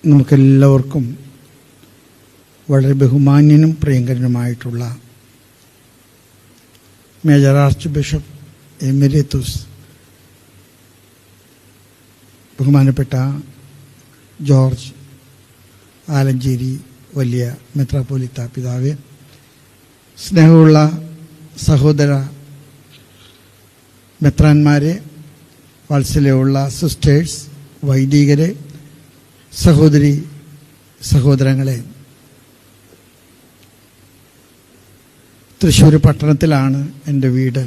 നമുക്കെല്ലാവർക്കും വളരെ ബഹുമാന്യനും പ്രിയങ്കരനുമായിട്ടുള്ള major arch bishop എമിരേത്തുസ് ബഹുമാനപ്പെട്ട ജോർജ് ആലഞ്ചേരി വലിയ മെത്രാപ്പോലിത്ത പിതാവേ, സ്നേഹമുള്ള സഹോദര മെത്രാന്മാരെ, വാത്സല്യമുള്ള സിസ്റ്റേഴ്സ്, വൈദികരെ, സഹോദരങ്ങളെ, തൃശ്ശൂർ പട്ടണത്തിലാണ് എൻ്റെ വീട്.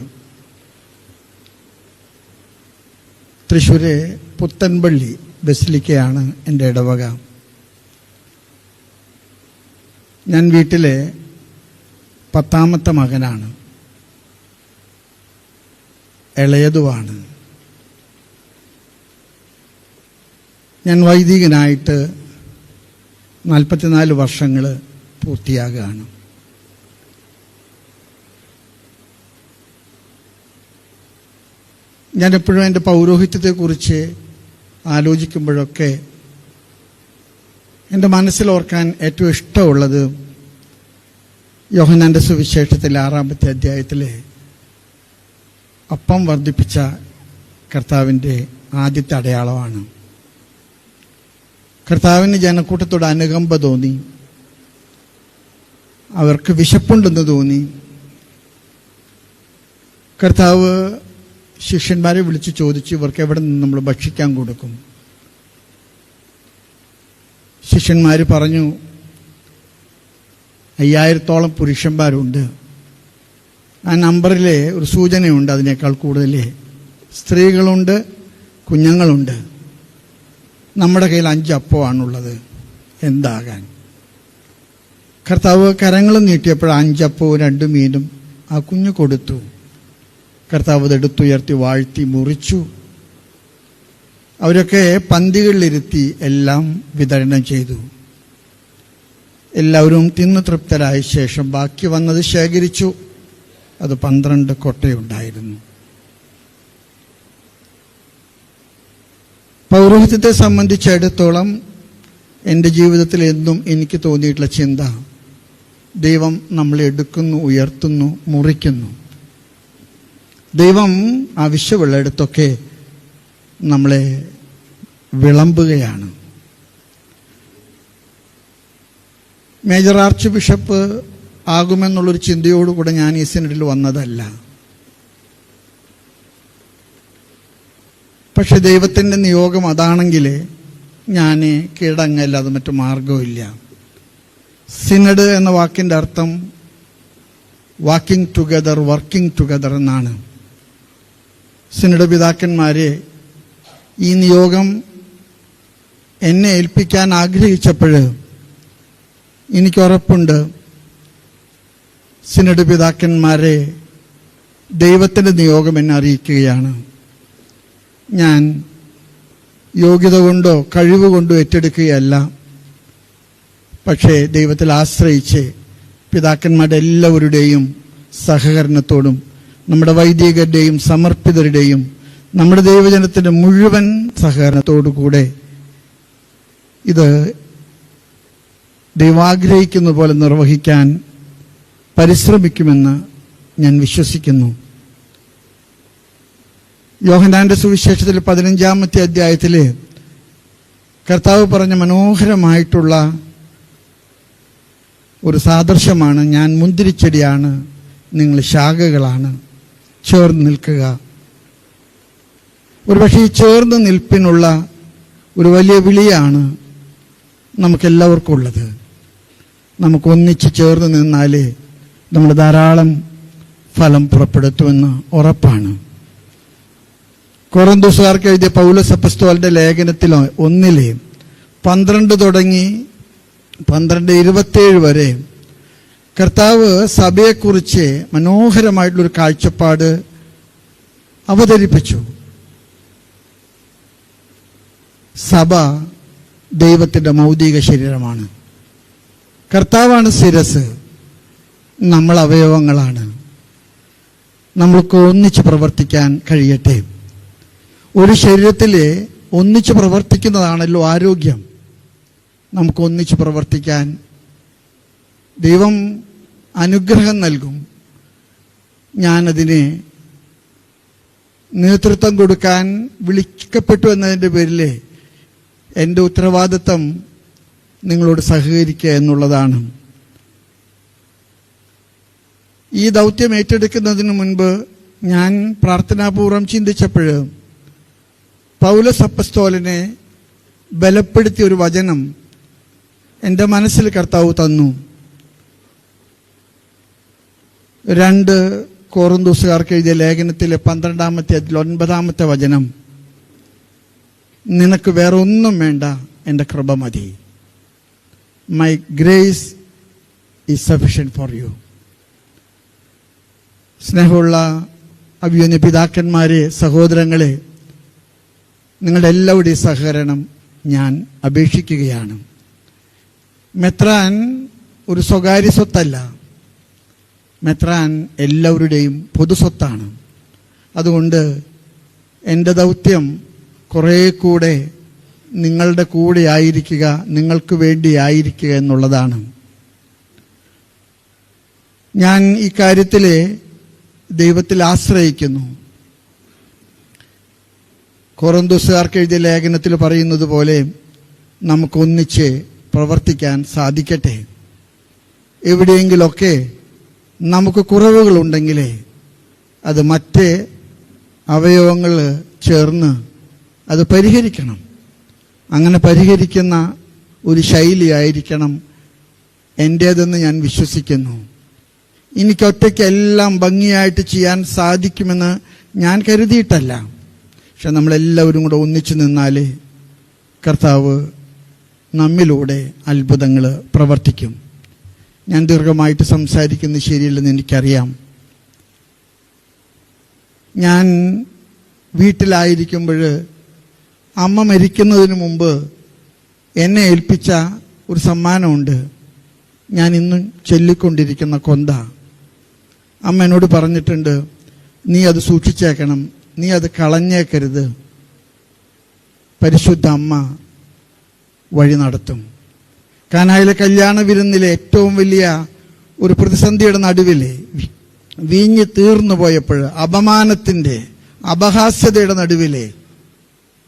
തൃശ്ശൂരെ പുത്തൻപള്ളി ബസിലിക്കയാണ് എൻ്റെ ഇടവക. ഞാൻ വീട്ടിലെ 10ാമത്തെ മകനാണ്, ഇളയതുമാണ്. ഞാൻ വൈദികനായിട്ട് 44 വർഷങ്ങൾ പൂർത്തിയാകുകയാണ്. ഞാനെപ്പോഴും എൻ്റെ പൗരോഹിത്യത്തെക്കുറിച്ച് ആലോചിക്കുമ്പോഴൊക്കെ എൻ്റെ മനസ്സിലോർക്കാൻ ഏറ്റവും ഇഷ്ടമുള്ളത് യോഹന്നാൻ്റെ സുവിശേഷത്തിലെ 6ാമത്തെ അധ്യായത്തിലെ അപ്പം വർദ്ധിപ്പിച്ച കർത്താവിൻ്റെ ആദ്യത്തെ അടയാളമാണ്. കർത്താവിന് ജനക്കൂട്ടത്തോട് അനുകമ്പ തോന്നി, അവർക്ക് വിശപ്പുണ്ടെന്ന് തോന്നി. കർത്താവ് ശിഷ്യന്മാരെ വിളിച്ച് ചോദിച്ചു, ഇവർക്ക് എവിടെ നിന്ന് നമ്മൾ ഭക്ഷിക്കാൻ കൊടുക്കും? ശിഷ്യന്മാർ പറഞ്ഞു, 5000-ഓളം പുരുഷന്മാരുണ്ട്. ആ നമ്പറിലെ ഒരു സൂചനയുണ്ട്, അതിനേക്കാൾ കൂടുതൽ സ്ത്രീകളുണ്ട്, കുഞ്ഞുങ്ങളുണ്ട്. നമ്മുടെ കയ്യിൽ 5 അപ്പമാണുള്ളത്, എന്താകാൻ? കർത്താവ് കരങ്ങൾ നീട്ടിയപ്പോൾ 5 അപ്പവും 2 മീനും ആ കുഞ്ഞു കൊടുത്തു. കർത്താവ് അതെടുത്തുയർത്തി വാഴ്ത്തി മുറിച്ചു. അവരൊക്കെ പന്തികളിലിരുത്തി എല്ലാം വിതരണം ചെയ്തു. എല്ലാവരും തിന്നു തൃപ്തരായ ശേഷം ബാക്കി വന്നത് ശേഖരിച്ചു. അത് 12 കൊട്ടയുണ്ടായിരുന്നു. പൗരോഹിത്യത്തെ സംബന്ധിച്ചിടത്തോളം എൻ്റെ ജീവിതത്തിൽ എന്നും എനിക്ക് തോന്നിയിട്ടുള്ള ചിന്ത, ദൈവം നമ്മളെ എടുക്കുന്നു, ഉയർത്തുന്നു, മുറിക്കുന്നു. ദൈവം ആവശ്യമുള്ളിടത്തൊക്കെ നമ്മളെ വിളമ്പുകയാണ്. മേജർ ആർച്ച് ബിഷപ്പ് ആകുമെന്നുള്ളൊരു ചിന്തയോടുകൂടെ ഞാൻ ഈ സിനഡിൽ വന്നതല്ല. പക്ഷെ ദൈവത്തിൻ്റെ നിയോഗം അതാണെങ്കിൽ ഞാൻ കീഴടങ്ങല്ലാതെ മറ്റു മാർഗമില്ല. സിനഡ് എന്ന വാക്കിൻ്റെ അർത്ഥം വാക്കിംഗ് ടുഗദർ, വർക്കിംഗ് ടുഗദർ എന്നാണ്. സിനഡ് പിതാക്കന്മാരെ ഈ നിയോഗം എന്നെ ഏൽപ്പിക്കാൻ ആഗ്രഹിച്ചപ്പോൾ എനിക്കുറപ്പുണ്ട്, സിനഡ് പിതാക്കന്മാരെ ദൈവത്തിൻ്റെ നിയോഗം എന്നെ അറിയിക്കുകയാണ്. ഞാൻ യോഗ്യത കൊണ്ടോ കഴിവ് കൊണ്ടോ ഏറ്റെടുക്കുകയല്ല, പക്ഷേ ദൈവത്തിൽ ആശ്രയിച്ച് പിതാക്കന്മാരുടെ എല്ലാവരുടെയും സഹകരണത്തോടും നമ്മുടെ വൈദികരുടെയും സമർപ്പിതരുടെയും നമ്മുടെ ദൈവജനത്തിൻ്റെ മുഴുവൻ സഹകരണത്തോടു കൂടെ ഇത് ദൈവാഗ്രഹിക്കുന്ന പോലെ നിർവഹിക്കാൻ പരിശ്രമിക്കുമെന്ന് ഞാൻ വിശ്വസിക്കുന്നു. യോഹന്നാന്റെ സുവിശേഷത്തിൽ 15ാമത്തെ അധ്യായത്തിൽ കർത്താവ് പറഞ്ഞ മനോഹരമായിട്ടുള്ള ഒരു സാദൃശ്യമാണ്, ഞാൻ മുന്തിരിച്ചെടിയാണ്, നിങ്ങൾ ശാഖകളാണ്, ചേർന്ന് നിൽക്കുക. ഒരുപക്ഷെ ഈ ചേർന്ന് നിൽപ്പിനുള്ള ഒരു വലിയ വിളിയാണ് നമുക്കെല്ലാവർക്കും ഉള്ളത്. നമുക്ക് ഒന്നിച്ച് ചേർന്ന് നിന്നാലേ നമ്മൾ ധാരാളം ഫലം പുറപ്പെടുത്തുമെന്ന് ഉറപ്പാണ്. കൊറിന്തോസുകാർക്ക് എഴുതിയ പൗലോസ് അപ്പോസ്തലന്റെ ലേഖനത്തിൽ 1 12 തുടങ്ങി 12:27 വരെ കർത്താവ് സഭയെക്കുറിച്ച് മനോഹരമായിട്ടുള്ളൊരു കാഴ്ചപ്പാട് അവതരിപ്പിച്ചു. സഭ ദൈവത്തിൻ്റെ മൗതിക ശരീരമാണ്. കർത്താവാണ് ശിരസ്, നമ്മൾ അവയവങ്ങളാണ്. നമ്മൾക്ക് ഒന്നിച്ച് പ്രവർത്തിക്കാൻ കഴിയട്ടെ. ഒരു ശരീരത്തിൽ ഒന്നിച്ച് പ്രവർത്തിക്കുന്നതാണല്ലോ ആരോഗ്യം. നമുക്ക് ഒന്നിച്ച് പ്രവർത്തിക്കാൻ ദൈവം അനുഗ്രഹം നൽകും. ഞാനതിന് നേതൃത്വം കൊടുക്കാൻ വിളിക്കപ്പെട്ടു എന്നതിൻ്റെ പേരിൽ എൻ്റെ ഉത്തരവാദിത്തം നിങ്ങളോട് സഹകരിക്കുക എന്നുള്ളതാണ്. ഈ ദൗത്യം ഏറ്റെടുക്കുന്നതിന് മുൻപ് ഞാൻ പ്രാർത്ഥനാപൂർവം ചിന്തിച്ചപ്പോൾ പൗലോസ് അപ്പസ്തോലനെ ബലപ്പെടുത്തിയ ഒരു വചനം എൻ്റെ മനസ്സിൽ കർത്താവ് തന്നു. 2 കൊറിന്തോസുകാർക്ക് എഴുതിയ ലേഖനത്തിലെ 12-ാമത്തെ 9-ാമത്തെ വചനം, നിനക്ക് വേറെ ഒന്നും വേണ്ട, എൻ്റെ കൃപ മതി. My grace is sufficient for you. സ്നേഹമുള്ള അഭിമന്യ പിതാക്കന്മാരെ, സഹോദരങ്ങളെ, നിങ്ങളുടെ എല്ലാവരുടെയും സഹകരണം ഞാൻ അപേക്ഷിക്കുകയാണ്. മെത്രാൻ ഒരു സ്വകാര്യ സ്വത്തല്ല, മെത്രാൻ എല്ലാവരുടെയും പൊതുസ്വത്താണ്. അതുകൊണ്ട് എൻ്റെ ദൗത്യം കുറേ കൂടെ നിങ്ങളുടെ കൂടെ ആയിരിക്കുക, നിങ്ങൾക്ക് വേണ്ടി ആയിരിക്കുക എന്നുള്ളതാണ്. ഞാൻ ഈ കാര്യത്തിൽ ദൈവത്തിൽ ആശ്രയിക്കുന്നു. കൊറിന്തോസുകാർക്ക് എഴുതിയ ലേഖനത്തിൽ പറയുന്നത് പോലെ നമുക്കൊന്നിച്ച് പ്രവർത്തിക്കാൻ സാധിക്കട്ടെ. എവിടെയെങ്കിലൊക്കെ നമുക്ക് കുറവുകളുണ്ടെങ്കിൽ അത് മറ്റേ അവയവങ്ങൾ ചേർന്ന് അത് പരിഹരിക്കണം. അങ്ങനെ പരിഹരിക്കുന്ന ഒരു ശൈലിയായിരിക്കണം എൻ്റേതെന്ന് ഞാൻ വിശ്വസിക്കുന്നു. എനിക്കൊറ്റയ്ക്ക് എല്ലാം ഭംഗിയായിട്ട് ചെയ്യാൻ സാധിക്കുമെന്ന് ഞാൻ കരുതിയിട്ടല്ല. പക്ഷെ നമ്മളെല്ലാവരും കൂടെ ഒന്നിച്ചു നിന്നാൽ കർത്താവ് നമ്മിലൂടെ അത്ഭുതങ്ങൾ പ്രവർത്തിക്കും. ഞാൻ ദീർഘമായിട്ട് സംസാരിക്കുന്നത് ശരിയല്ലെന്ന് എനിക്കറിയാം. ഞാൻ വീട്ടിലായിരിക്കുമ്പോൾ അമ്മ മരിക്കുന്നതിന് മുമ്പ് എന്നെ ഏൽപ്പിച്ച ഒരു സമ്മാനമുണ്ട്. ഞാൻ ഇന്നും ചൊല്ലിക്കൊണ്ടിരിക്കുന്ന കൊന്ത. അമ്മ എന്നോട് പറഞ്ഞിട്ടുണ്ട്, നീ അത് സൂക്ഷിച്ചേക്കണം, നീ അത് കളഞ്ഞേക്കരുത്. പരിശുദ്ധ അമ്മ വഴി നടത്തും. കാനായിലെ കല്യാണ വിരുന്നിലെ ഏറ്റവും വലിയ ഒരു പ്രതിസന്ധിയുടെ നടുവിൽ വീഞ്ഞ് തീർന്നു പോയപ്പോൾ, അപമാനത്തിൻ്റെ അപഹാസ്യതയുടെ നടുവിൽ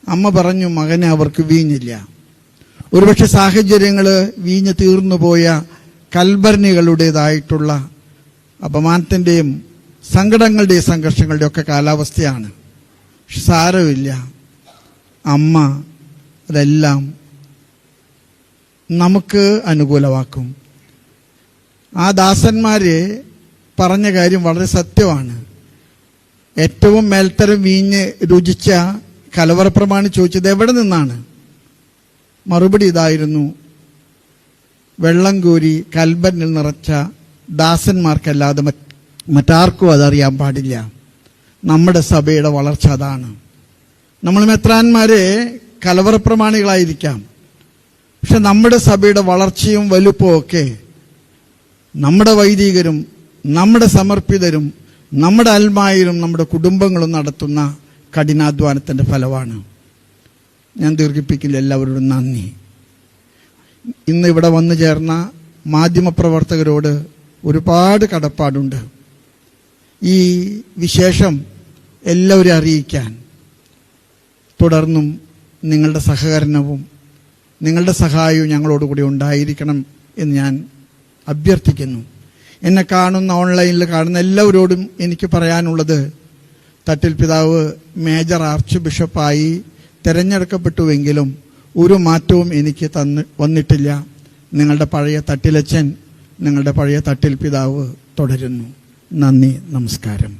അമ്മ പറഞ്ഞു, മകനെ അവർക്ക് വീഞ്ഞില്ല. ഒരുപക്ഷെ സാഹചര്യങ്ങൾ വീഞ്ഞ് തീർന്നു പോയ കൽഭരണികളുടേതായിട്ടുള്ള അപമാനത്തിൻ്റെയും സങ്കടങ്ങളുടെയും സംഘർഷങ്ങളുടെയും ഒക്കെ കാലാവസ്ഥയാണ്. പക്ഷെ സാരമില്ല, അമ്മ അതെല്ലാം നമുക്ക് അനുകൂലമാക്കും. ആ ദാസന്മാര് പറഞ്ഞ കാര്യം വളരെ സത്യമാണ്. ഏറ്റവും മേൽത്തരം വീഞ്ഞ് രുചിച്ച കലവറപ്രമാണി ചോദിച്ചത് എവിടെ നിന്നാണ്? മറുപടി ഇതായിരുന്നു, വെള്ളം കോരി കൽബനിൽ നിറച്ച ദാസന്മാർക്കല്ലാതെ മറ്റാർക്കും അതറിയാൻ പാടില്ല. നമ്മുടെ സഭയുടെ വളർച്ച അതാണ്. നമ്മൾ മെത്രാന്മാരെ കലവറപ്രമാണികളായിരിക്കാം, പക്ഷെ നമ്മുടെ സഭയുടെ വളർച്ചയും വലുപ്പവും ഒക്കെ നമ്മുടെ വൈദികരും നമ്മുടെ സമർപ്പിതരും നമ്മുടെ അൽമായരും നമ്മുടെ കുടുംബങ്ങളും നടത്തുന്ന കഠിനാധ്വാനത്തിൻ്റെ ഫലമാണ്. ഞാൻ ദീർഘിപ്പിക്കില്ല. എല്ലാവരോടും നന്ദി. ഇന്ന് ഇവിടെ വന്നു ചേർന്ന മാധ്യമപ്രവർത്തകരോട് ഒരുപാട് കടപ്പാടുണ്ട്. ഈ വിശേഷം എല്ലാവരും അറിയിക്കാൻ തുടർന്നും നിങ്ങളുടെ സഹകരണവും നിങ്ങളുടെ സഹായവും ഞങ്ങളോടുകൂടി ഉണ്ടായിരിക്കണം എന്ന് ഞാൻ അഭ്യർത്ഥിക്കുന്നു. എന്നെ കാണുന്ന ഓൺലൈനിൽ കാണുന്ന എല്ലാവരോടും എനിക്ക് പറയാനുള്ളത്, തട്ടിൽ പിതാവ് മേജർ ആർച്ച് ബിഷപ്പായി തിരഞ്ഞെടുക്കപ്പെട്ടുവെങ്കിലും ഒരു മാറ്റവും എനിക്ക് വന്നിട്ടില്ല. നിങ്ങളുടെ പഴയ തട്ടിലച്ചൻ, നിങ്ങളുടെ പഴയ തട്ടിൽ പിതാവ് തുടരുന്നു. നന്ദി, നമസ്കാരം.